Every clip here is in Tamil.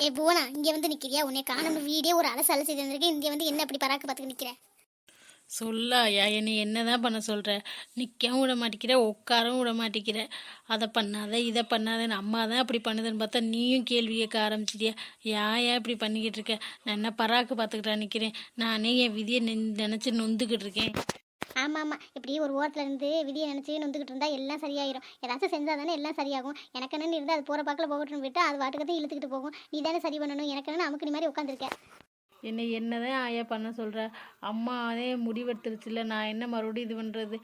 ஏ புவனா, இங்க வந்து நிக்கிறியா? உன்னை காணும் வீடியோ ஒரு அலசு அலசி தந்திருக்கேன். இங்க வந்து என்ன அப்படி பராக்கு பார்த்துக்க நிக்கிற? சொல்லாயா என்னை என்னதான் பண்ண சொல்கிற? நிற்கவும் விட மாட்டேங்கிற, உட்காரவும் விட மாட்டேங்கிற. அதை பண்ணாத இதை பண்ணாதன்னு அம்மா தான் அப்படி பண்ணுதுன்னு பார்த்தா நீயும் கேள்வி கேட்க ஆரம்பிச்சிட்டியா? ஏன் இப்படி பண்ணிக்கிட்டு இருக்க? நான் என்ன பராக்கு பார்த்துக்கிட்டா நிற்கிறேன்? நானே என் விதியை நினச்சி நொந்துக்கிட்டு இருக்கேன். ஆமா ஆமா, இப்படி ஒரு ஓரத்துல இருந்து விதியை நினைச்சு நொந்துக்கிட்டு இருந்தா எல்லாம் சரியாயிரும். ஏதாச்சும் செஞ்சா தானே எல்லாம் சரியாகும். எனக்கு என்னன்னு இருந்தா அது போற பாக்கில் போகட்டும்னு விட்டு அது வாட்டுக்கத்தை இழுத்துக்கிட்டு போகும். நீ தானே சரி பண்ணணும். எனக்கு என்னன்னு அமுக்கு நீ மாதிரி உட்காந்துருக்க. என்னை என்னதான் ஆயா பண்ண சொல்கிற? அம்மாவே முடிவெடுத்துருச்சுல, நான் என்ன மறுபடியும் இது பண்ணுறது?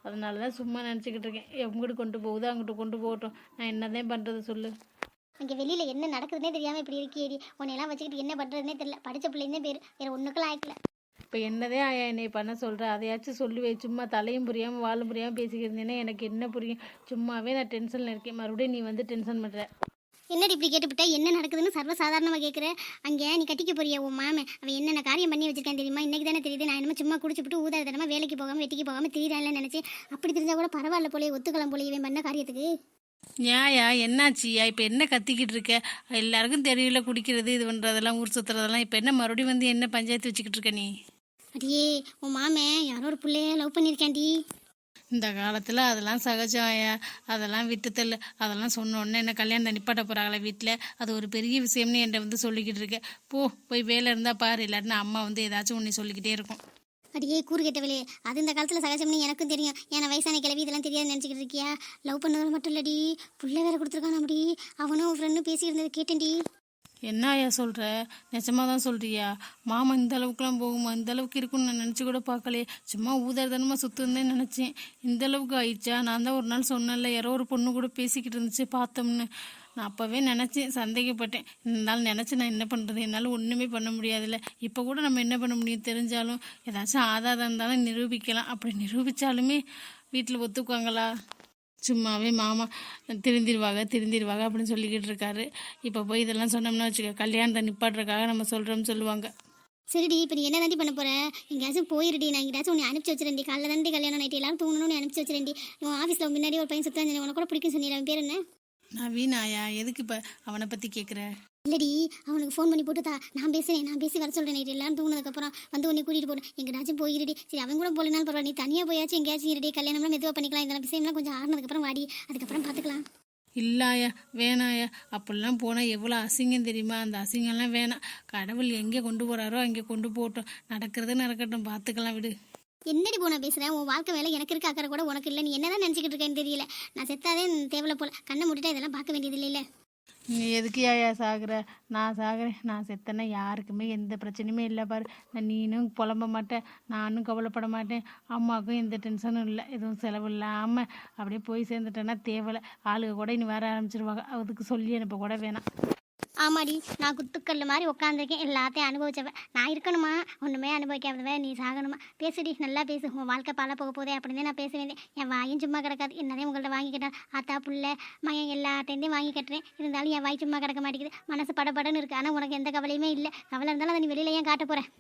அதனால தான் சும்மா நினச்சிக்கிட்டு இருக்கேன். எங்கிட்டு கொண்டு போகுது அங்கிட்டு கொண்டு போகட்டும், நான் என்னதான் பண்ணுறது சொல்லு. இங்கே வெளியில் என்ன நடக்குதுன்னே தெரியாமல் இப்படி இருக்கியேடி. உன்னையெல்லாம் வச்சுக்கிட்டு என்ன பண்ணுறதுனே தெரியல. படித்த பிள்ளைன்னே பேர், வேறு ஒன்றுக்கெல்லாம் ஆயிக்கல. இப்போ என்னதான் ஆயா என்னை பண்ண சொல்கிற? அதையாச்சும் சொல்லுவே. சும்மா தலையும் புரியாமல் வாழும் புரியாமல் பேசிக்கிருந்தேன்னா எனக்கு என்ன புரியும்? சும்மாவே நான் டென்ஷனில் இருக்கேன். மறுபடியும் நீ வந்து டென்ஷன் பண்ணுற. என்னடி இப்படி கேட்டுவிட்டா? என்ன நடக்குதுன்னு சர்வசாதாரணமாக கேட்குற? அங்கே நீ கட்டிக்க போறியா உன் மாமன்? அவன் என்னென்ன காரியம் பண்ணி வச்சிருக்கான் தெரியுமா? இன்னைக்கு தானே தெரியுது. நான் என்னமோ சும்மா குடிச்சுட்டு ஊதாத தரமா வேலைக்கு போகாமல் வெட்டிக்கு போகாமல் திரியிறான்ல நினச்சி. அப்படி தெரிஞ்சா கூட பரவாயில்ல போலே, ஒத்துக்கலாம் போலே இவன் பண்ண காரியத்துக்கு. ஏயா என்னாச்சியா? இப்போ என்ன கத்திக்கிட்டு இருக்க? எல்லாருக்கும் தெரியல குடிக்கிறது இது பண்ணுறதெல்லாம் ஊர் சுற்றுறதெல்லாம். இப்போ என்ன மறுபடியும் வந்து என்ன பஞ்சாயத்து வச்சுக்கிட்டு இருக்க நீ? அடியே, உன் மாமன் யாரோ ஒரு பிள்ளைய லவ் பண்ணியிருக்காண்டி. இந்த காலத்தில் அதெல்லாம் சகஜம் ஆயா. அதெல்லாம் விட்டுத்தல். அதெல்லாம் சொன்ன உடனே என்ன கல்யாணத்தை நிப்பாட்ட போகிறாங்களே வீட்டில், அது ஒரு பெரிய விஷயம்னு என்கிட்ட வந்து சொல்லிக்கிட்டு இருக்கேன். போய் வேலை இருந்தால் பாரு, இல்லாட்டினா அம்மா வந்து ஏதாச்சும் ஒன்று சொல்லிக்கிட்டே இருக்கும். அடியே கூறு கேட்டவளே, அது இந்த காலத்தில் சகஜம்னு எனக்கும் தெரியும். ஏன்னா வயசான கிளவி இதெல்லாம் தெரியாது நினச்சிக்கிட்டு இருக்கியா? லவ் பண்ணது மட்டும் இல்லடி, பிள்ளை வேற கொடுத்துருக்கான். அப்படி அவனும் ஃப்ரெண்டும் பேசி இருந்தது கேட்டேன்டி. என்ன ஆயா சொல்கிற? நிஜமாக தான் சொல்கிறியா? மாமா இந்த அளவுக்குலாம் போகுமா? இந்த அளவுக்கு இருக்குன்னு நான் நினச்சி கூட பார்க்கலையே. சும்மா ஊதாரதனமாக சுற்றுந்தேன்னு நினச்சேன். இந்த அளவுக்கு ஆயிடுச்சா? நான் தான் ஒரு நாள் சொன்னேன்ல, யாரோ ஒரு பொண்ணு கூட பேசிக்கிட்டு இருந்துச்சு பார்த்தோம்னு. நான் அப்போவே நினச்சேன், சந்தேகப்பட்டேன். இருந்தாலும் நினச்சி நான் என்ன பண்ணுறது? என்னால் ஒன்றுமே பண்ண முடியாதுல்ல. இப்போ கூட நம்ம என்ன பண்ண முடியும்? தெரிஞ்சாலும் ஏதாச்சும் ஆதாரம் இருந்தாலும் நிரூபிக்கலாம். அப்படி நிரூபித்தாலுமே வீட்டில் ஒத்துக்குவாங்களா? சும்மாவே மாமா திருந்திருவாங்க அப்படின்னு சொல்லிக்கிட்டு இருக்காரு. இப்போ போய் இதெல்லாம் சொன்னோம்னா வச்சுக்க, கல்யாணத்தை நிப்பாட்டுறதுக்காக நம்ம சொல்கிறோம்னு சொல்லுவாங்க. சரிடி, இப்போ நீ என்ன தாண்டி பண்ண போற? எங்கேயாச்சும் போயிருடி. நான் எங்கேயாச்சும் உன்னை அனுப்பிச்சி வச்சிருந்தி. காலைல தாண்டி கல்யாணம், நைட்டு எல்லாரும் தூங்கணும்னு அனுப்பிச்சி வச்சிருந்தி. உன் ஆஃபீஸில் முன்னாடி ஒரு பையன் சுத்தம் உனக்கு கூட பிடிக்கும் சொன்னீங்க. அவன் பேர் என்ன? நவீன் ஆயா. எதுக்கு இப்போ அவனை பற்றி கேட்குற? இல்லடி, அவனுக்கு ஃபோன் பண்ணி போட்டுதா. நான் பேசி வர சொல்கிறேன். நைட்டு எல்லாரும் தூங்கினதுக்கப்புறம் வந்து உன்னை கூட்டிகிட்டு போகணும். எங்கேயாச்சும் போயிருடி. சரி, அவன் கூட போகலனாலும் பரவாயில்ல. நீ தனியாக போயாச்சும் எங்கேயாச்சும் இருடி. கல்யாணம்லாம் மெதுவாக பண்ணிக்கலாம். இந்த விஷயம்லாம் கொஞ்சம் ஆறுனதுக்கப்புறம் வாடி, அதுக்கப்புறம் பார்த்துக்கலாம். இல்லாயா, வேணாயா. அப்படிலாம் போனால் எவ்வளோ அசிங்கம் தெரியுமா? அந்த அசிங்கம்லாம் வேணாம். கடவுள் எங்கே கொண்டு போகிறாரோ அங்கே கொண்டு போகட்டும். நடக்கிறது நடக்கட்டும், பார்த்துக்கலாம், விடு. என்னடி போனா பேசுகிறேன்? உன் வாழ்க்கை வேலை எனக்கு இருக்க அக்கறை கூட உனக்கு இல்லை. நீ என்னதான் நினச்சிக்கிட்டு இருக்கேன்னு தெரியல. நான் செத்தாதே தேவையில்ல போல. கண்ணை மூடிட்டா இதெல்லாம் பார்க்க வேண்டியது இல்லை. நீ எதுக்கு யாயா சாகுற? நான் சாகுறேன். நான் செத்தேன்னா யாருக்குமே எந்த பிரச்சனையுமே இல்லை பாரு. நீனும் புலம்ப மாட்டேன், நானும் கவலைப்பட மாட்டேன், அம்மாவுக்கும் எந்த டென்ஷனும் இல்லை. எதுவும் செலவு இல்லாமல் அப்படியே போய் சேர்ந்துட்டேன்னா தேவையில்லை. ஆளுக கூட இனி வர ஆரம்பிச்சிருவாங்க. அதுக்கு சொல்லி அனுப்ப கூட வேணாம். ஆமாடி, நான் குத்துக்கல் மாதிரி உட்காந்துருக்கேன். எல்லாத்தையும் அனுபவிச்சவன் நான் இருக்கணுமா? ஒன்றுமே அனுபவிக்காதவன் நீ சாகணுமா? பேசுடி, நல்லா பேசு. உன் வாழ்க்கை பால போக போதே அப்படின்னு நான் பேச வேண்டிய. என் வாயும் சும்மா கிடக்காது. என்னதே உங்கள்கிட்ட வாங்கி கேட்டேன். ஆத்தா புள்ள மயன் எல்லாத்தையும் வாங்கி கட்டுறேன். இருந்தாலும் என் வாய் சும்மா கிடக்க மாட்டேங்குது. மனசு படபடன்னு இருக்குது. ஆனால் உனக்கு எந்த கவலையுமே இல்லை. கவலை இருந்தாலும் அதை நீ வெளியில ஏன் காட்ட போகிறேன்?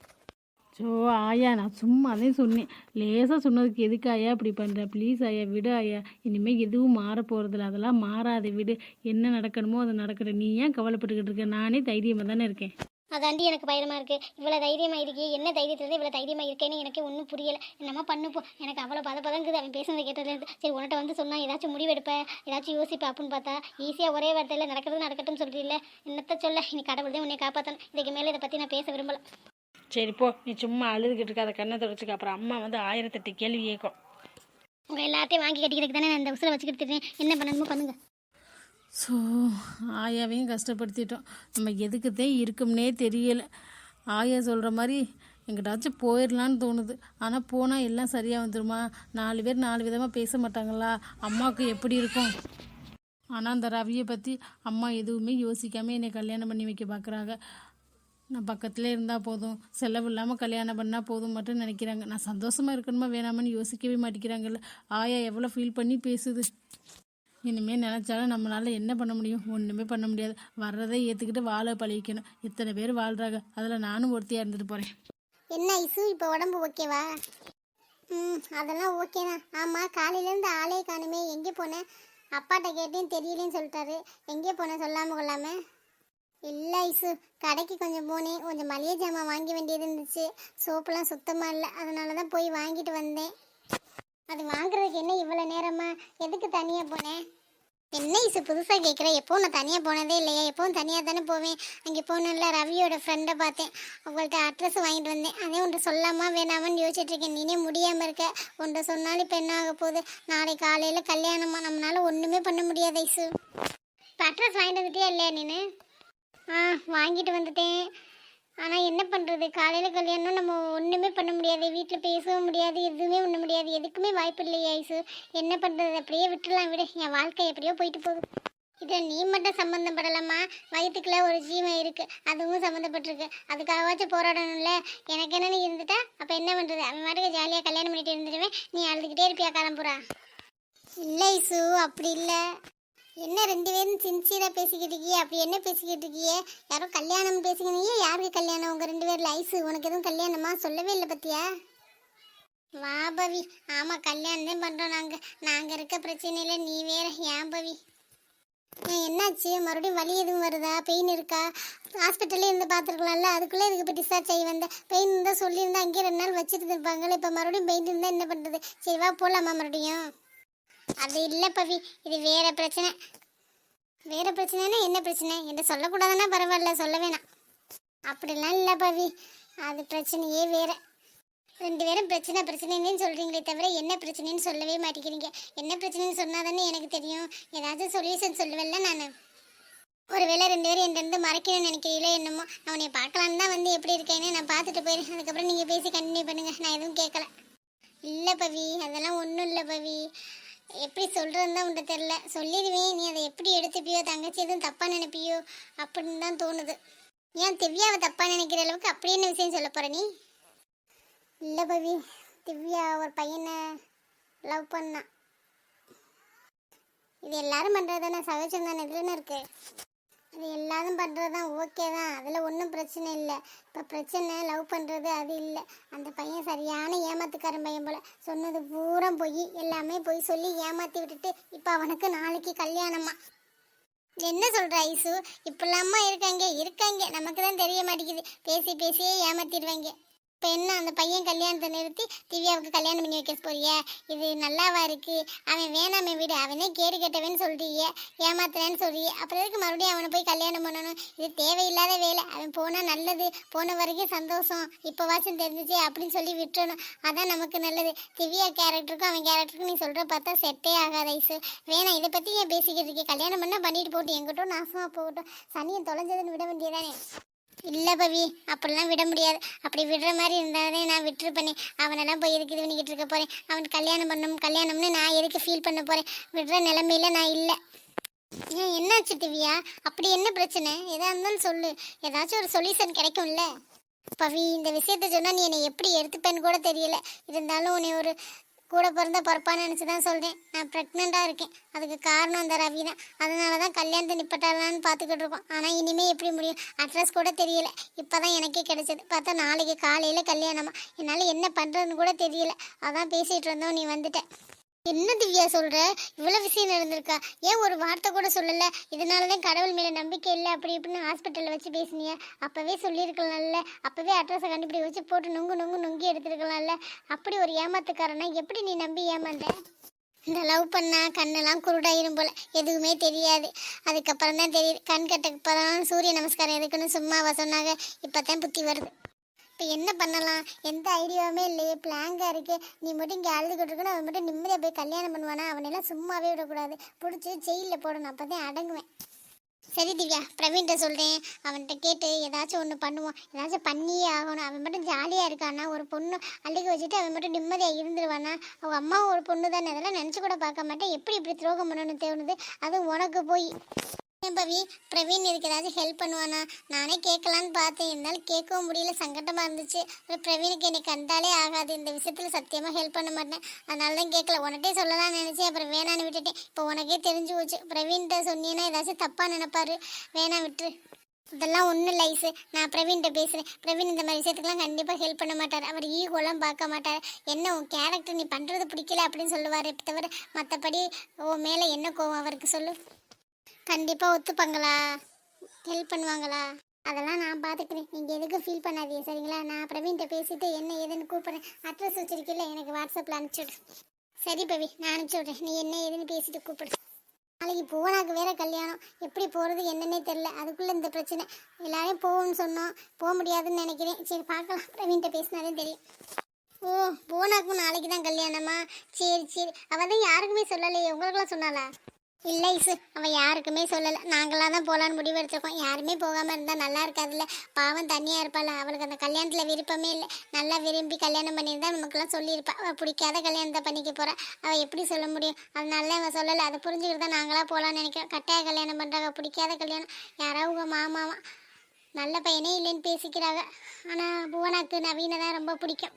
ஸோ ஆயா, நான் சும்மாதே சொன்னேன். லேசாக சொன்னதுக்கு எதுக்கு ஆயா இப்படி பண்ணுற? ப்ளீஸ் ஆயா, விடு ஆயா. இனிமேல் எதுவும் மாற போகிறதில்ல. அதெல்லாம் மாறாது, விடு. என்ன நடக்கணுமோ அது நடக்கணும். நீ ஏன் கவலைப்பட்டுக்கிட்டு இருக்க? நானே தைரியமாக தானே இருக்கேன். அதாண்டி எனக்கு பயமாக இருக்குது. இவ்வளோ தைரியமாக இருக்கே, என்ன தைரியத்துலேருந்து இவ்வளோ தைரியமாக இருக்கேன்னு எனக்கு ஒன்றும் புரியலை. என்னம்மா பண்ணுப்போம். எனக்கு அவ்வளோ பதங்குது அவன் பேசுனதை கேட்டதுலேருந்து. சரி, உன்கிட்ட வந்து சொன்னால் ஏதாச்சும் முடிவெடுப்பேன், ஏதாச்சும் யோசிப்பேன் அப்படின்னு பார்த்தா ஈஸியாக ஒரே வார்த்தையில் நடக்கிறது நடக்கட்டும் சொல்கிறீல்ல. என்னத்த சொல்ல, நீ கடவுள் தான் உன்னை காப்பாற்றணும். இதுக்கு மேலே இதை பற்றி நான் பேச விரும்பலை. சரி போ, நீ சும்மா அழுதுகிட்டு இருக்க. அதை கண்ணை தொடச்சிக்க. அப்புறம் அம்மா வந்து 1008 கேள்வி கேட்கும். உங்கள் எல்லாத்தையும் வாங்கி கட்டிக்கிறதுக்கு தானே நான் இந்த உசுரை வச்சுக்கிட்டு இருக்கேன். என்ன பண்ணணுமோ பண்ணுங்க. ஸோ ஆயாவையும் கஷ்டப்படுத்திட்டோம். நம்ம எதுக்குதான் இருக்கும்னே தெரியலை. ஆயா சொல்கிற மாதிரி எங்கிட்டாச்சும் போயிடலான்னு தோணுது. ஆனால் போனால் எல்லாம் சரியாக வந்துடுமா? 4 பேர் 4 விதமாக பேச மாட்டாங்களா? அம்மாவுக்கு எப்படி இருக்கும்? ஆனால் அந்த ரவியை பற்றி அம்மா எதுவுமே யோசிக்காமல் என்னை கல்யாணம் பண்ணி வைக்க பார்க்குறாங்க. நான் பக்கத்தில் இருந்தால் போதும், செலவு இல்லாமல் கல்யாணம் பண்ணால் போதும் மட்டும் நினைக்கிறாங்க. நான் சந்தோஷமாக இருக்கணுமா வேணாமன்னு யோசிக்கவே மாட்டேங்கிறாங்கல்ல. ஆயா எவ்வளோ ஃபீல் பண்ணி பேசுது. இனிமேல் நினச்சாலும் நம்மளால் என்ன பண்ண முடியும்? ஒன்றுமே பண்ண முடியாது. வர்றதை ஏற்றுக்கிட்டு வாழ பழகிக்கணும். இத்தனை பேர் வாழ்கிறாங்க, அதில் நானும் ஒருத்தியாக இருந்துட்டு போகிறேன். என்ன ஐசு, இப்போ உடம்பு ஓகேவா? அதெல்லாம் ஓகே தான். ஆமாம், காலையிலேருந்து ஆளே காணுமே, எங்கே போனேன்? அப்பாட்ட கேட்டேன், தெரியலேன்னு சொல்லிட்டாரு. எங்கே போனேன் சொல்லாமல் கொள்ளாமல்? இல்லை ஐசு, கடைக்கு கொஞ்சம் போனேன், கொஞ்சம் மளிகை ஜாமான் வாங்கி வேண்டியது இருந்துச்சு. சோப்புலாம் சுத்தமாக இல்லை, அதனால தான் போய் வாங்கிட்டு வந்தேன். அது வாங்குறதுக்கு என்ன இவ்வளோ நேரமா? எதுக்கு தனியாக போனேன்? என்ன ஐசு புதுசாக கேட்குற? எப்போவும் நான் தனியாக போனதே இல்லையா? எப்போவும் தனியாக தானே போவேன். அங்கே போகணும்ல, ரவியோட ஃப்ரெண்டை பார்த்தேன், அவங்கள்ட்ட அட்ரஸ் வாங்கிட்டு வந்தேன். அதே ஒன்று சொல்லாமா வேணாமான்னு யோசிச்சுட்டு இருக்கேன். நீனே முடியாமல் இருக்க, ஒன்றை சொன்னாலும் இப்போ என்ன ஆக போகுது? நாளைக்கு காலையில் கல்யாணமா, நம்மளால ஒன்றுமே பண்ண முடியாது ஐசு. இப்போ அட்ரஸ் வாங்கிட்டு வந்துட்டியா இல்லையா நீனு? வாங்கிட்டு வந்துட்டேன். ஆனால் என்ன பண்ணுறது, காலையில் கல்யாணம், நம்ம ஒன்றுமே பண்ண முடியாது. வீட்டில் பேசவும் முடியாது, எதுவுமே பண்ண முடியாது. எதுக்குமே வாய்ப்பு இல்லையா ஐசு? என்ன பண்ணுறது? அப்படியே விட்டுலாம், விட. என் வாழ்க்கை எப்படியோ போயிட்டு போகுது. இதில் நீ மட்டும் சம்மந்தப்படலாமா? வயிற்றுக்குள்ள ஒரு ஜீவன் இருக்குது, அதுவும் சம்மந்தப்பட்டிருக்கு. அதுக்காகவாச்சும் போராடணும்ல. எனக்கு என்னன்னு இருந்துட்டா அப்போ என்ன பண்ணுறது? அவன் மாட்டுக்கு ஜாலியாக கல்யாணம் பண்ணிட்டு இருந்துடுவேன். நீ அழுதுகிட்டே இருப்பியா காலம்புறா? இல்லை ஐசு, அப்படி இல்லை. என்ன ரெண்டு பேரும் சின்சியராக பேசிக்கிட்டு இருக்கியே? அப்படி என்ன பேசிக்கிட்டு இருக்கியே? யாரோ கல்யாணம் பேசிக்கினீங்க. யாருக்கு கல்யாணம்? உங்கள் ரெண்டு பேரில் ஐசு, உனக்கு எதுவும் கல்யாணமா? சொல்லவே இல்லை பத்தியா? வா பவி. ஆமாம், கல்யாணம் தான் பண்ணுறோம் நாங்கள் இருக்க பிரச்சனையில் நீ வேற. ஏன் பவி, என்னாச்சு? மறுபடியும் வலி எதுவும் வருதா? பெயின் இருக்கா? ஹாஸ்பிட்டல்லே இருந்து பார்த்துருக்கலாம்ல, அதுக்குள்ளே இதுக்கு இப்போ டிஸ்சார்ஜ் ஆகி வந்த. பெயின் இருந்தால் சொல்லியிருந்தா அங்கேயே 2 நாள் வச்சுட்டு இருப்பாங்களே. இப்போ மறுபடியும் பெயின் இருந்தால் என்ன பண்ணுறது? சரி வா போகலாமா மறுபடியும்? அது இல்லை பவி, இது வேற பிரச்சனை. வேற பிரச்சனைனா என்ன பிரச்சனை? என்கிட்ட சொல்லக்கூடாதுன்னா பரவாயில்ல, சொல்ல வேணாம். அப்படிலாம் இல்லை பவி, அது பிரச்சனையே வேற. 2 பேரும் பிரச்சனைன்னு சொல்கிறீங்களே தவிர என்ன பிரச்சனைன்னு சொல்லவே மாட்டேங்கிறீங்க. என்ன பிரச்சனைன்னு சொன்னால் தானே எனக்கு தெரியும். ஏதாச்சும் சொல்யூஷன் சொல்லுவேன்ல நான். ஒருவேளை 2 பேரும் என்கிட்ட மறைக்கணும்னு நினைக்கிறீங்களோ என்னமோ. நான் உன்னை பார்க்கலான்னு தான் வந்து எப்படி இருக்கேன்னு நான் பார்த்துட்டு போயிடுறேன். அதுக்கப்புறம் நீங்கள் பேசி கண்டினியூ பண்ணுங்கள், நான் எதுவும் கேட்கல. இல்லை பவி, அதெல்லாம் ஒன்றும் இல்லை பவி. எப்படி சொல்கிறதுன்னு தான் உன்ட்ட தெரில. சொல்லிடுவேன், நீ அதை எப்படி எடுத்துப்பியோ, தங்கச்சி எதுவும் தப்பாக நினைப்பியோ அப்படின்னு தான் தோணுது. ஏன் திவ்யாவை தப்பாக நினைக்கிற அளவுக்கு அப்படி என்ன விஷயம் சொல்ல போகிற நீ? இல்லை பவி, திவ்யா ஒரு பையனை லவ் பண்ணா. இது எல்லாரும் பண்ணுறது தானே, சகஜம் தானே, இதுலன்னு இருக்கு. அது எல்லாரும் பண்ணுறது தான், ஓகே தான், அதில் ஒன்றும் பிரச்சனை இல்லை. இப்போ பிரச்சனை லவ் பண்ணுறது அது இல்லை. அந்த பையன் சரியான ஏமாத்துக்காரன் பையன் போல். சொன்னது பூரா போய் எல்லாமே போய் சொல்லி ஏமாற்றி விட்டுட்டு இப்போ அவனுக்கு நாளைக்கு கல்யாணமா. என்ன சொல்கிற ஐசு? இப்படிலாமா இருக்காங்க, நமக்கு தான் தெரிய மாட்டேங்குது. பேசி பேசியே ஏமாற்றிடுவாங்க. இப்போ என்ன, அந்த பையன் கல்யாணத்தை நிறுத்தி திவ்யாவுக்கு கல்யாணம் பண்ணி வைக்க போறியா? இது நல்லாவா இருக்கு? அவன் வேணாமே விடு, அவனே கேடு கெட்டவன்னு சொல்றியே, ஏமாத்துறேன்னு சொல்றியே, அப்புறம் எதுக்கு மறுபடியும் அவனை போய் கல்யாணம் பண்ணணும்? இது தேவையில்லாத வேலை. அவன் போனால் நல்லது, போன வரைக்கும் சந்தோஷம், இப்போவாச்சும் தெரிஞ்சிச்சு அப்படின்னு சொல்லி விட்டுறணும். அதான் நமக்கு நல்லது. திவ்யா கேரக்டருக்கும் அவன் கேரக்டருக்கும் நீ சொல்கிற பார்த்தா செட்டே ஆகாது ஐசு. வேணாம், இதை பற்றி ஏன் பேசிக்கிட்டு இருக்கேன்? கல்யாணம் பண்ணால் பண்ணிட்டு போட்டு எங்கிட்டும் நாசமாக போகட்டும், சனியை தொலைஞ்சதுன்னு விட வேண்டியதானே. இல்லை பவி, அப்படிலாம் விட முடியாது. அப்படி விடுற மாதிரி இருந்தாலே நான் விட்டுருப்பேனே. அவனெல்லாம் போய் எதுக்கு இது பண்ணிக்கிட்டு இருக்க போகிறேன்? அவனுக்கு கல்யாணம்னு நான் எதுக்கு ஃபீல் பண்ண போகிறேன்? விடுற நிலைமையில நான் இல்லை. ஏன் என்னாச்சு திவ்யா? அப்படி என்ன பிரச்சனை? எதாக இருந்தாலும் சொல்லு, ஏதாச்சும் ஒரு சொல்யூஷன் கிடைக்கும்ல. பவி, இந்த விஷயத்த சொன்னால் நீ என்னை எப்படி எடுத்துப்பேன்னு கூட தெரியல. இருந்தாலும் உன்னை ஒரு கூட பிறந்த பொறுப்பான்னு நினச்சி தான் சொல்கிறேன். நான் ப்ரெக்னெண்ட்டாக இருக்கேன். அதுக்கு காரணம் அந்த ரவி தான். அதனால தான் கல்யாணத்தை நிப்பட்டாலான்னு பார்த்துக்கிட்டு இருக்கோம். ஆனால் இனிமேல் எப்படி முடியும்? அட்ரஸ் கூட தெரியல. இப்போ தான் எனக்கே கிடைச்சது. பார்த்தா நாளைக்கு காலையில் கல்யாணமா. என்னால் என்ன பண்ணுறதுன்னு கூட தெரியல. அதான் பேசிகிட்டு இருந்தோம், நீ வந்துட்ட. என்ன திவ்யா சொல்கிற? இவ்வளோ விஷயம் நடந்திருக்கா? ஏன் ஒரு வார்த்தை கூட சொல்லலை? இதனால தான் கடவுள் மேலே நம்பிக்கை இல்லை அப்படி இப்படின்னு ஹாஸ்பிட்டலில் வச்சு பேசினியா? அப்போவே சொல்லியிருக்கலாம்ல. அப்போவே அட்ரஸை கண்டுபிடி வச்சு போட்டு நொங்கி எடுத்துருக்கலாம்ல. அப்படி ஒரு ஏமாத்துக்காரனா எப்படி நீ நம்பி ஏமாந்த? இந்த லவ் பண்ணா கண்ணெல்லாம் குருடாயிரும் போல், எதுவுமே தெரியாது. அதுக்கப்புறம் தான் தெரியுது. கண் கட்டப்பதான் சூரிய நமஸ்காரம் எதுக்குன்னு சும்மாவா சொன்னாங்க? இப்போ தான் புத்தி வருது. இப்போ என்ன பண்ணலாம்? எந்த ஐடியாவுமே இல்லையே, பிளாங்காக இருக்கு. நீ மட்டும் இங்கே அழுதுகிட்டு இருக்கணும், அவன் மட்டும் நிம்மதியாக போய் கல்யாணம் பண்ணுவானா? அவனெல்லாம் சும்மாவே விடக்கூடாது, பிடிச்சி ஜெயிலில் போடணும், அப்போ தான் அடங்குவேன். சரி திவ்யா, பிரவீன்கிட்ட சொல்கிறேன். அவன்கிட்ட கேட்டு ஏதாச்சும் ஒன்று பண்ணுவோம். ஏதாச்சும் பண்ணியே ஆகணும். அவன் மட்டும் ஜாலியாக இருக்கானா? ஒரு பொண்ணு அழுக வச்சுட்டு அவன் மட்டும் நிம்மதியாக இருந்துருவானா? அவங்க அம்மாவும் ஒரு பொண்ணு தானே, அதெல்லாம் நினச்சி கூட பார்க்க மாட்டேன். எப்படி இப்படி துரோகம் பண்ணணும்னு தோணுது? அதுவும் உனக்கு போய். பவி, பிரவீன் இதுக்கு ஏதாச்சும் ஹெல்ப் பண்ணுவானா? நானே கேட்கலான்னு பார்த்தேன், இருந்தாலும் கேட்கவும் முடியல, சங்கடமாக இருந்துச்சு. பிரவீனுக்கு என்னை கண்டாலே ஆகாது, இந்த விஷயத்தில் சத்தியமாக ஹெல்ப் பண்ண மாட்டேன். அதனால தான் கேட்கல. உனட்டே சொல்லலாம்னு நினச்சேன், அப்புறம் வேணான்னு விட்டுட்டேன். இப்போ உனக்கே தெரிஞ்சு போச்சு. பிரவீன்கிட்ட சொன்னீங்கன்னா ஏதாச்சும் தப்பாக நினைப்பாரு. வேணாம், விட்டுரு. இதெல்லாம் ஒன்றும் இல்லை ஐசு, நான் பிரவீன்கிட்ட பேசுகிறேன். பிரவீன் இந்த மாதிரி விஷயத்துக்குலாம் கண்டிப்பாக ஹெல்ப் பண்ண மாட்டார். அவர் ஈகோலாம் பார்க்க மாட்டார். என்ன உன் கேரக்டர் நீ பண்ணுறது பிடிக்கல அப்படின்னு சொல்லுவார் தவிர மற்றபடி உன் மேலே என்ன கோவம் அவருக்கு சொல்லு? கண்டிப்பாக ஒத்துப்பாங்களா? ஹெல்ப் பண்ணுவாங்களா? அதெல்லாம் நான் பார்த்துக்கிறேன், நீங்கள் எதுக்கும் ஃபீல் பண்ணாதீங்க சரிங்களா. நான் பிரவீன்கிட்ட பேசிட்டு என்ன ஏதுன்னு கூப்பிட்றேன். அட்ரஸ் வச்சிருக்கில்ல, எனக்கு வாட்ஸ்அப்பில் அனுப்பிச்சுடு. சரி பவி, நான் அனுப்பிச்சி விட்றேன். நீ என்ன ஏதுன்னு பேசிட்டு கூப்பிடு. நாளைக்கு புவனாக்கு வேற கல்யாணம், எப்படி போகிறது என்னன்னே தெரில. அதுக்குள்ளே இந்த பிரச்சனை. எல்லாரையும் போகும்னு சொன்னோம், போக முடியாதுன்னு நினைக்கிறேன். சரி பார்க்கலாம், பிரவீன்கிட்ட பேசினாலே தெரியும். ஓ, புவனாக்கும் நாளைக்கு தான் கல்யாணமா? சரி சரி. அவள் தான் யாருக்குமே சொல்லலையே, உங்களுக்கெல்லாம் சொன்னாளா? இல்லை ஐசு, அவள் யாருக்குமே சொல்லலை. நாங்களாக தான் போகலான்னு முடிவெடுத்துருக்கோம். யாருமே போகாமல் இருந்தால் நல்லா இருக்காதுல்ல. பாவம் தனியாக இருப்பாள். அவளுக்கு அந்த கல்யாணத்தில் விருப்பமே இல்லை. நல்லா விரும்பி கல்யாணம் பண்ணியிருந்தா நமக்குலாம் சொல்லியிருப்பா. அவள் பிடிக்காத கல்யாணத்தை பண்ணிக்க போகிறா. அவள் எப்படி சொல்ல முடியும்? அதனால அவள் சொல்லலை. அதை புரிஞ்சுக்கிட்டு தான் நாங்களாக போகலான்னு நினைக்கிறோம். கட்டாய கல்யாணம் பண்ணுறாங்க, பிடிக்காத கல்யாணம். யாராவது உங்கள் மாமாவா நல்ல பையனே இல்லைன்னு பேசிக்கிறாங்க. ஆனால் புவனாக்கு நவீனை தான் ரொம்ப பிடிக்கும்.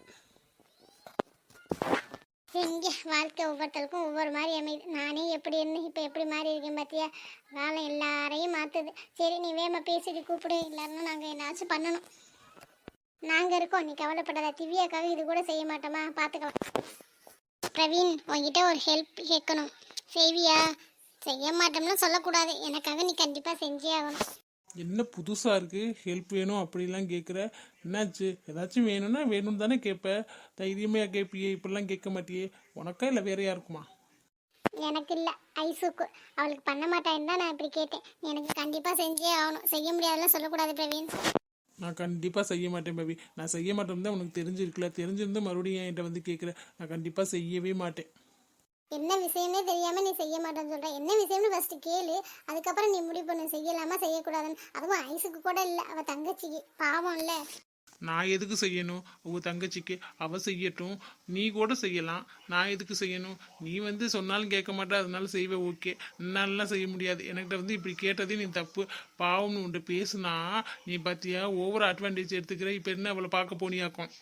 எங்கே வாழ்க்கை ஒவ்வொருத்தருக்கும் ஒவ்வொரு மாதிரி அமையுது. நானே எப்படி இருந்தேன், இப்போ எப்படி மாறி இருக்கேன் பார்த்தியா. காலம் எல்லாரையும் மாற்றுது. சரி, நீ வேமா பேசிட்டு கூப்பிடு. இல்லைன்னா நாங்கள் என்னாச்சும் பண்ணணும். நாங்கள் இருக்கோம், நீ கவலைப்படாத. திவ்யாக்காக இது கூட செய்ய மாட்டோமா, பார்த்துக்கலாம். பிரவீன், உங்ககிட்ட ஒரு ஹெல்ப் கேட்கணும், செய்வியா? செய்ய மாட்டோம்னா சொல்லக்கூடாது. எனக்காக நீ கண்டிப்பாக செஞ்சே ஆகணும். என்ன புதுசாக இருக்குது, ஹெல்ப் வேணும் அப்படிலாம் கேட்குற? என்னாச்சு? ஏதாச்சும் வேணும்னா வேணும்னு தானே கேட்ப. தைரியமாக கேட்பியே, இப்படிலாம் கேட்க மாட்டியே. உனக்கா இல்லை வேற யாருக்குமா? எனக்கு இல்லை, ஐசுக்கு. அவளுக்கு பண்ண மாட்டான்னு தான் நான் இப்படி கேட்டேன். எனக்கு கண்டிப்பாக செஞ்சே ஆகணும். செய்ய முடியாதுலாம் சொல்லக்கூடாது பிரவீன். நான் கண்டிப்பாக செய்ய மாட்டேன் பேபி. நான் செய்ய மாட்டேன்னு தான் உனக்கு தெரிஞ்சிருக்கல. தெரிஞ்சிருந்து மறுபடியும் என்கிட்ட வந்து கேட்குறேன். நான் கண்டிப்பாக செய்யவே மாட்டேன். என்ன விஷயமே தெரியாம நீ செய்ய மாட்டேன்னு சொல்ற. என்ன விஷயம்னு ஃபர்ஸ்ட் கேளு, அதுக்கப்புறம் நீ முடிவு பண்ணு செய்யலாமா செய்யக்கூடாதுன்னு. அதுவும் ஐசுக்கு கூட இல்லை, அவ தங்கச்சிக்கு. பாவம் இல்லை. நான் எதுக்கு செய்யணும்? உங்கள் தங்கச்சிக்கு அவ செய்யட்டும். நீ கூட செய்யலாம். நான் எதுக்கு செய்யணும்? நீ வந்து சொன்னாலும் கேட்க மாட்டே, அதனால செய்வேன். ஓகே, என்னாலலாம் செய்ய முடியாது. என்கிட்ட வந்து இப்படி கேட்டதே நீ தப்பு. பாவம்னு உன்ட்டு பேசுனா நீ பார்த்தியா ஓவர் அட்வான்டேஜ் எடுத்துக்கிற. இப்போ என்ன அவளை பார்க்க போனியாக்கும்?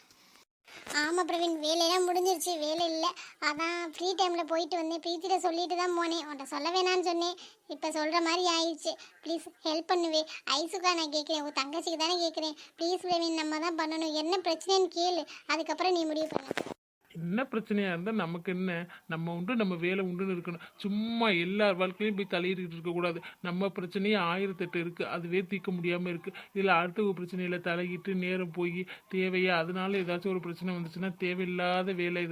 ஆமாம் பிரவீன், வேலையெல்லாம் முடிஞ்சிருச்சு. வேலை இல்லை, அதான் ஃப்ரீ டைமில் போயிட்டு வந்தேன். பிரீத்திட்ட சொல்லிட்டு தான் போனேன். உன்ட்ட சொல்ல வேணான்னு சொன்னேன், இப்போ சொல்கிற மாதிரி ஆயிடுச்சு. ப்ளீஸ் ஹெல்ப் பண்ணுவே. ஐசுக்கா நான் கேட்குறேன், உங்கள் தங்கச்சிக்கு தானே கேட்குறேன். ப்ளீஸ் பிரவீன், நம்ம தான் பண்ணணும். என்ன பிரச்சனைன்னு கேளு, அதுக்கப்புறம் நீ முடிவு பண்ணு. என்ன பிரச்சனையாக இருந்தால் நமக்கு என்ன? நம்ம உண்டு, நம்ம வேலை உண்டுன்னு இருக்கணும். சும்மா எல்லார் வாழ்க்கையும் போய் தலையிட்டு இருக்கக்கூடாது. நம்ம பிரச்சனையே 1008 இருக்குது, அதுவே தீர்க்க முடியாமல் இருக்குது. இதில் அடுத்த ஒரு பிரச்சனையில் தலையிட்டு நேரம் போய் தேவையா? அதனால ஏதாச்சும் ஒரு பிரச்சனை வந்துச்சுன்னா தேவையில்லாத வேலை.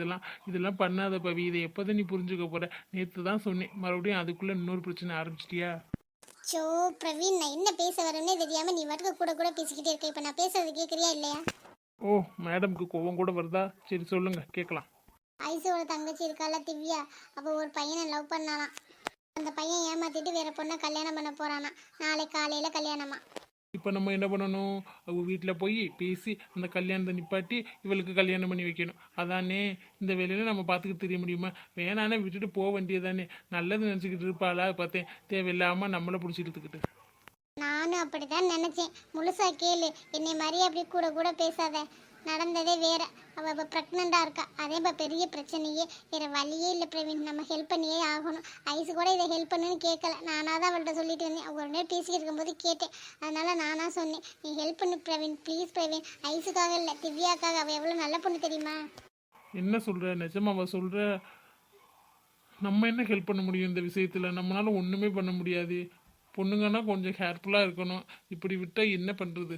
இதெல்லாம் பண்ணாத பவி. இதை எப்போதான் நீ புரிஞ்சுக்க போகிற? நேற்று தான் சொன்னேன், மறுபடியும் அதுக்குள்ளே இன்னொரு பிரச்சனை ஆரம்பிச்சிட்டியா? ஸோ பிரவீன், நான் என்ன பேச வரேன்னே தெரியாமல் நீ மட்டும் கூட கூட பேசிக்கிட்டே இருக்க. இப்போ நான் பேசுறது கேட்குறியா இல்லையா? ஓ, மேடம்க்கு கோவம் கூட வருதா? சரி சொல்லுங்க, கேட்கலாம். ஐசுவோட தங்கச்சி இருக்கால திவ்யா, அவள் ஒரு பையனை லவ் பண்ணாலாம். அந்த பையன் ஏமாத்திட்டு வேற பொண்ணை கல்யாணம் பண்ண போறானா. நாளை காலையில கல்யாணமா. இப்போ நம்ம என்ன பண்ணணும்? அவங்க வீட்டில் போய் பேசி அந்த கல்யாணத்தை நிப்பாட்டி இவளுக்கு கல்யாணம் பண்ணி வைக்கணும். அதானே இந்த வேலையில் நம்ம பார்த்துக்கிட்டு தெரிய முடியுமா? வேணானே விட்டுட்டு போக வேண்டியதானே. நல்லது நினச்சிக்கிட்டு இருப்பாளா பார்த்தேன், தேவையில்லாமல் நம்மளை பிடிச்சிக்கிட்டுக்கிட்டு. நானும் அப்படிதான் நினைச்சேன். முழுசா கேளு, என்னை மாதிரியே அப்படி கூட கூட பேசாத. நடந்ததே வேற. அவள் இப்போ ப்ரெக்னெண்ட்டாக இருக்கா. அதே இப்போ பெரிய பிரச்சனையே. வேற வழியே இல்லை பிரவீன், நம்ம ஹெல்ப் பண்ணியே ஆகணும். ஐசு கூட இதை ஹெல்ப் பண்ணுன்னு கேட்கல. நானாக தான் அவள்கிட்ட சொல்லிட்டு இருந்தேன். அவங்க ஒரு நேரம் பேசிக்கிட்டு இருக்கும்போது கேட்டேன், அதனால நானாக சொன்னேன், நீ ஹெல்ப் பண்ணு பிரவீன், ப்ளீஸ் பிரவீன். ஐசுக்காக இல்லை, திவ்யாக்காக. அவள் எவ்வளோ நல்ல பொண்ணு தெரியுமா? என்ன சொல்கிற? நிஜமாவா சொல்கிற? நம்ம என்ன ஹெல்ப் பண்ண முடியும் இந்த விஷயத்தில்? நம்மளால ஒன்றுமே பண்ண முடியாது. பொண்ணுங்கன்னா கொஞ்சம் கேர்ஃபுல்லாக இருக்கணும். இப்படி விட்டால் என்ன பண்ணுறது?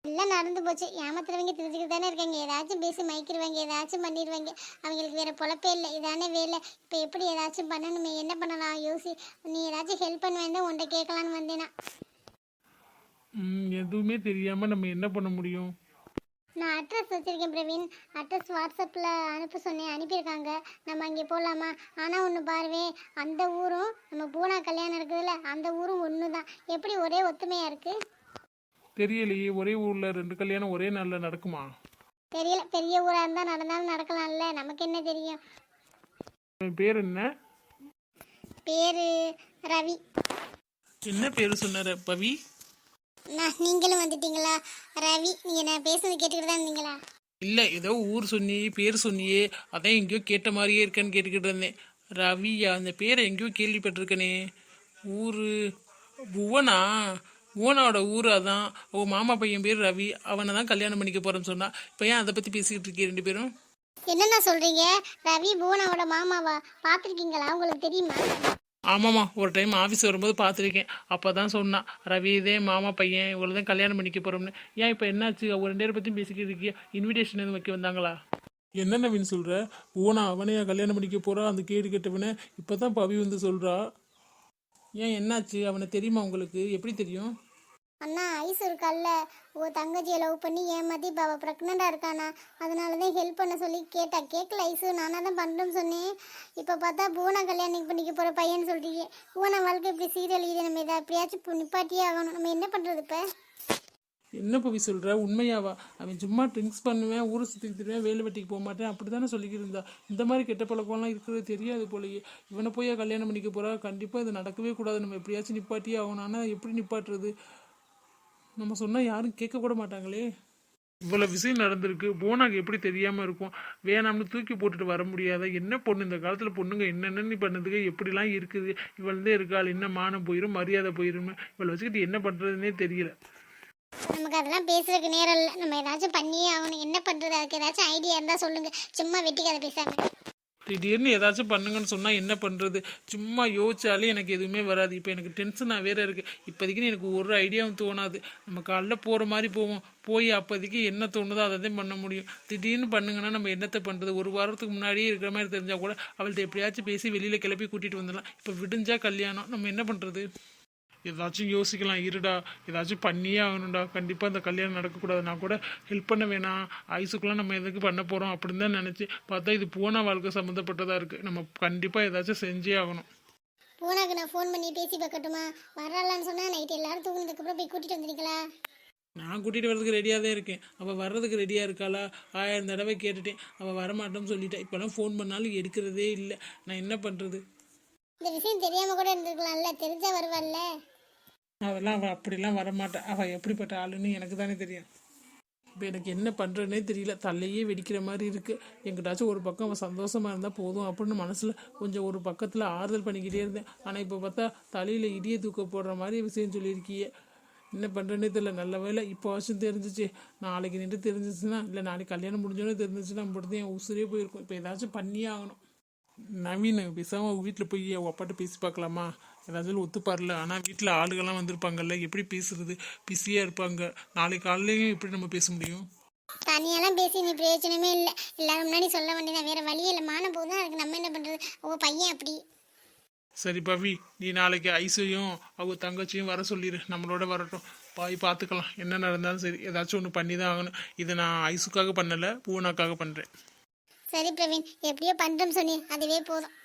எல்லாம் நடந்து போச்சு. ஏமாத்துறவங்க தெரிஞ்சுக்கிட்டு தானே இருக்காங்க. ஏதாச்சும் பேசி மயக்கிடுவாங்க, ஏதாச்சும் பண்ணிடுவாங்க. அவங்களுக்கு வேற பொழப்பே இல்லை, இதானே வேலை. இப்போ எப்படி ஏதாச்சும் பண்ணணுமே, என்ன பண்ணலாம் யோசி. நீ ஏதாச்சும் ஹெல்ப் பண்ண வேண்டாம், உன்கிட்ட கேட்கலான்னு வந்தேனா. எதுவுமே தெரியாமல் நம்ம என்ன பண்ண முடியும்? நான் அட்ரஸ் வச்சுருக்கேன் பிரவீன். அட்ரஸ் வாட்ஸ்அப்பில் அனுப்ப சொன்னேன், அனுப்பியிருக்காங்க. நம்ம அங்கே போகலாமா? ஆனால் ஒன்று பாருவே, அந்த ஊரும் நம்ம பூனா கல்யாணம் இருக்குதுல்ல, அந்த ஊரும் ஒன்று தான். எப்படி ஒரே ஒத்துமையாக இருக்குது? தெரியலையே. ஒரே ஊரில் 2 கல்யாணம் ஒரே நாளில் நடக்குமா? தெரியல. பெரிய ஊராக இருந்தால் நடந்தாலும் நடக்கலாம்ல, நமக்கு என்ன தெரியும். பேர் என்ன? பேர் ரவி. என்ன பேர் சொன்னார பவி? நீங்களும் வந்துட்டீங்களா? ரவி, நீங்கள் நான் பேசுறது கேட்டுக்கிட்டு தான் இருந்தீங்களா? இல்லை, ஏதோ ஊர் சொன்னியே, பேர் சொன்னியே, அதான் எங்கேயோ கேட்ட மாதிரியே இருக்கேன்னு கேட்டுக்கிட்டு இருந்தேன். ரவியா? அந்த பேரை எங்கேயோ கேள்விப்பட்டிருக்கனே. ஊர் புவனா? புவனாவோட ஊர் அதான். உன் மாமா பையன் பேர் ரவி, அவனை தான் கல்யாணம் பண்ணிக்க போகிறேன்னு சொன்னா. இப்போ ஏன் அதை பற்றி பேசிக்கிட்டு இருக்கீங்க 2 பேரும்? என்னென்ன சொல்கிறீங்க? ரவி புவனாவோட மாமாவா? பார்த்துருக்கீங்களா? உங்களுக்கு தெரியுமா? ஆமாம்மா, ஒரு டைம் ஆஃபீஸ் வரும்போது பார்த்துருக்கேன். அப்போ தான் சொன்னான், ரவி இதே மாமா பையன் இவ்வளோ தான் கல்யாணம் பண்ணிக்க போகிறோம்னு. ஏன் இப்போ என்னாச்சு? அவங்க 2 பேரை பற்றியும் பேசிக்கிட்டு இருக்கியா? இன்விடேஷன் எதுவும் வைக்க வந்தாங்களா? என்ன நவீன் சொல்கிற? போனா அவனையா கல்யாணம் பண்ணிக்க போகிறா அந்த கேடு கெட்டவனை? இப்போ தான் பவி வந்து சொல்கிறா. ஏன் என்னாச்சு? அவனை தெரியுமா உங்களுக்கு? எப்படி தெரியும்? அண்ணா ஐஸ் இருக்கால்ல, தங்கச்சியை லவ் பண்ணி ஏமாத்தி இப்போ அவள் ப்ரெக்னெண்ட்டாக இருக்காண்ணா. அதனால தான் ஹெல்ப் பண்ண சொல்லி கேட்கல ஐஸு. நானாக தான் பண்ணுறேன்னு சொன்னேன். இப்போ பார்த்தா பூனா கல்யாணம் பண்ணிக்க போகிற பையன் சொல்கிறீங்க. பூனா வாழ்க்கை இப்படி சீரியல் இது, நம்ம இதை எப்படியாச்சும் நிப்பாட்டியே ஆகணும். நம்ம என்ன பண்ணுறது இப்போ? என்ன பவி சொல்கிற? உண்மையாவா? அவன் சும்மா ட்ரிங்க்ஸ் பண்ணுவேன், ஊரை சுற்றிக்கிட்டுருவேன், வேலை வெட்டிக்கு போக மாட்டேன் அப்படி தானே சொல்லிக்கிட்டு இருந்தா. இந்த மாதிரி கெட்ட பழக்கம்லாம் இருக்கிறது தெரியாது போலயே. இவனை போய் கல்யாணம் பண்ணிக்க போகிறா? கண்டிப்பாக இது நடக்கவே கூடாது. நம்ம எப்படியாச்சும் நிப்பாட்டியே ஆகணும். ஆனால் எப்படி நிப்பாட்டுறது? நம்ம சொன்னால் யாரும் கேட்க கூட மாட்டாங்களே. இவ்வளோ விஷயம் நடந்திருக்கு, போனாக்கு எப்படி தெரியாமல் இருக்கும்? வேணாம்னு தூக்கி போட்டுட்டு வர முடியாத என்ன பொண்ணு? இந்த காலத்தில் பொண்ணுங்க என்னென்னு பண்ணதுக்கு எப்படிலாம் இருக்குது. இவள்தே இருக்காள், என்ன மானம் போயிடும், மரியாதை போயிடும். இவளை வச்சுக்கிட்டு என்ன பண்ணுறதுனே தெரியல. நமக்கு அதெல்லாம் பேசுறதுக்கு நேரம் இல்லை. நம்ம ஏதாச்சும் பண்ணியே ஆகணும். என்ன பண்ணுறது? அதுக்கு ஏதாச்சும் ஐடியா இருந்தால் சொல்லுங்கள். சும்மா வெட்டி கதை பேசாமல். திடீர்னு ஏதாச்சும் பண்ணுங்கன்னு சொன்னால் என்ன பண்ணுறது? சும்மா யோசிச்சாலே எனக்கு எதுவுமே வராது. இப்போ எனக்கு டென்ஷனாக வேறு இருக்குது. இப்போதைக்கு எனக்கு ஒரு ஐடியாவும் தோணாது. நம்ம காலைல போகிற மாதிரி போவோம். போய் அப்போதைக்கு என்ன தோணுதோ அதை தான் பண்ண முடியும். திடீர்னு பண்ணுங்கன்னா நம்ம என்னத்தை பண்ணுறது? ஒரு வாரத்துக்கு முன்னாடியே இருக்கிற மாதிரி தெரிஞ்சால் கூட அவள்கிட்ட எப்படியாச்சும் பேசி வெளியில் கிளப்பி கூட்டிகிட்டு வந்துடலாம். இப்போ விடிஞ்சா கல்யாணம், நம்ம என்ன பண்ணுறது? ஏதாச்சும் யோசிக்கலாம். இருடா, ஏதாச்சும் பண்ணியே ஆகணும்டா. கண்டிப்பாக இந்த கல்யாணம் நடக்கக்கூடாது. நான் கூட ஹெல்ப் பண்ண வேணாம், ஐஸுக்குலாம் நம்ம எதுக்கு பண்ண போகிறோம் அப்படின்னு தான் நினச்சி பார்த்தா இது போன வாழ்க்கை சம்மந்தப்பட்டதாக இருக்குது. நம்ம கண்டிப்பாக ஏதாச்சும் செஞ்சே ஆகணும். பூனாக்கு நான் ஃபோன் பண்ணி பேசி பார்க்கட்டுமா? வரலான்னு சொன்னால் நைட்டு எல்லாரும் தூங்கினதுக்கப்புறம் போய் கூட்டிகிட்டு வந்துருக்கீங்களா? நான் கூட்டிகிட்டு வர்றதுக்கு ரெடியாக தான் இருக்கேன். அவள் வர்றதுக்கு ரெடியாக இருக்காளா? 1000 தடவை கேட்டுட்டேன். அவள் வரமாட்டோம்னு சொல்லிட்டேன். இப்போலாம் ஃபோன் பண்ணாலும் எடுக்கிறதே இல்லை. நான் என்ன பண்ணுறது? இந்த விஷயம் தெரியாமல் கூட இருந்திருக்கலாம்ல. தெரிஞ்சால் வருவாள்ல. அவள் அப்படிலாம் வரமாட்டாள். அவள் எப்படிப்பட்ட ஆளுன்னு எனக்கு தானே தெரியும். இப்போ எனக்கு என்ன பண்ணுறதுனே தெரியல. தலையே வெடிக்கிற மாதிரி இருக்குது. எங்கிட்டாச்சும் ஒரு பக்கம் அவன் சந்தோஷமாக இருந்தால் போதும் அப்படின்னு மனசில் கொஞ்சம் ஒரு பக்கத்தில் ஆறுதல் பண்ணிக்கிட்டே இருந்தேன். ஆனால் இப்போ பார்த்தா தலையில் இடியை தூக்க போடுற மாதிரி விஷயம் சொல்லியிருக்கியே. என்ன பண்ணுறேன்னே தெரியல. நல்ல வேலை இப்போ வருஷம் தெரிஞ்சிச்சு. நாளைக்கு நின்று தெரிஞ்சிச்சுன்னா, இல்லை நாளைக்கு கல்யாணம் முடிஞ்சோன்னே தெரிஞ்சிச்சுன்னா மட்டும் என் உசுரே போயிருக்கும். இப்போ ஏதாச்சும் பண்ணியே ஆகணும். நவீன் பேசாமல் வீட்டில் போய் அவங்க அப்பாட்ட பேசி பார்க்கலாமா? ஏதாச்சும் ஒத்துப்பார்ல. ஆனால் வீட்டில் ஆளுகள்லாம் வந்திருப்பாங்கல்ல, எப்படி பேசுறது? பிஸியாக இருப்பாங்க. நாளைக்கு காலையிலையும் எப்படி நம்ம பேச முடியும்? தனியெல்லாம் பேசி நீ பிரயோஜனமே இல்லை. எல்லாரும் முன்னாடி சொல்ல வேண்டியதான். வேறு வழி இல்லை. மான போது தான் அதுக்கு நம்ம என்ன பண்ணுறது? பையன் அப்படி. சரி பவி, நீ நாளைக்கு ஐஸையும் அவங்க தங்கச்சியும் வர சொல்லிடு. நம்மளோட வரட்டும். பார்த்துக்கலாம். என்ன நடந்தாலும் சரி, ஏதாச்சும் ஒன்று பண்ணி தான் ஆகணும். இதை நான் ஐஸுக்காக பண்ணலை, பூனாக்காக பண்ணுறேன். சரி பிரவீன், எப்படியோ பண்ணுறோம் சொன்னி, அதுவே போதும்.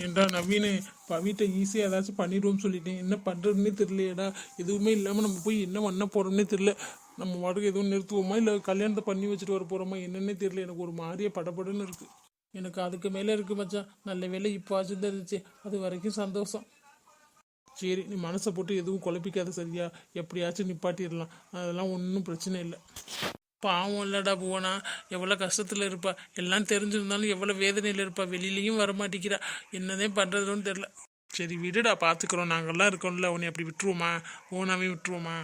ஏண்டா நவீன், பவிட்ட ஈஸியாக ஏதாச்சும் பண்ணிடுவோம்னு சொல்லிட்டேன். என்ன பண்ணுறதுன்னே தெரியலையேடா. எதுவுமே இல்லாமல் நம்ம போய் என்ன பண்ண போகிறோம்னே தெரியல. நம்ம மாட்டுக்கு எதுவும் நிறுத்துவோமா, இல்லை கல்யாணத்தை பண்ணி வச்சுட்டு வர போகிறோமா என்னன்னே தெரியல. எனக்கு ஒரு மாதிரியே படபடன்னு இருக்குது. எனக்கு அதுக்கு மேலே இருக்குது மச்சான். நல்ல வேலை இப்போ ஆச்சு தெரிஞ்சிச்சு. அது வரைக்கும் சந்தோஷம். சரி, நீ மனசை போட்டு எதுவும் குழப்பிக்காத சரியா? எப்படியாச்சும் நிப்பாட்டிடலாம். அதெல்லாம் ஒன்றும் பிரச்சனை இல்லை. பாவம் இல்லடா போனா, எவ்வளோ கஷ்டத்தில் இருப்பா. எல்லாம் தெரிஞ்சிருந்தாலும் எவ்வளோ வேதனையில் இருப்பா. வெளியிலையும் வரமாட்டேங்கிறா. என்னதான் பண்ணுறதுன்னு தெரில. சரி விடுடா, பார்த்துக்குறோம். நாங்கள்லாம் இருக்கோம்ல. உன்னை அப்படி விட்டுருவோமா? ஓனாவே விட்டுருவோமா?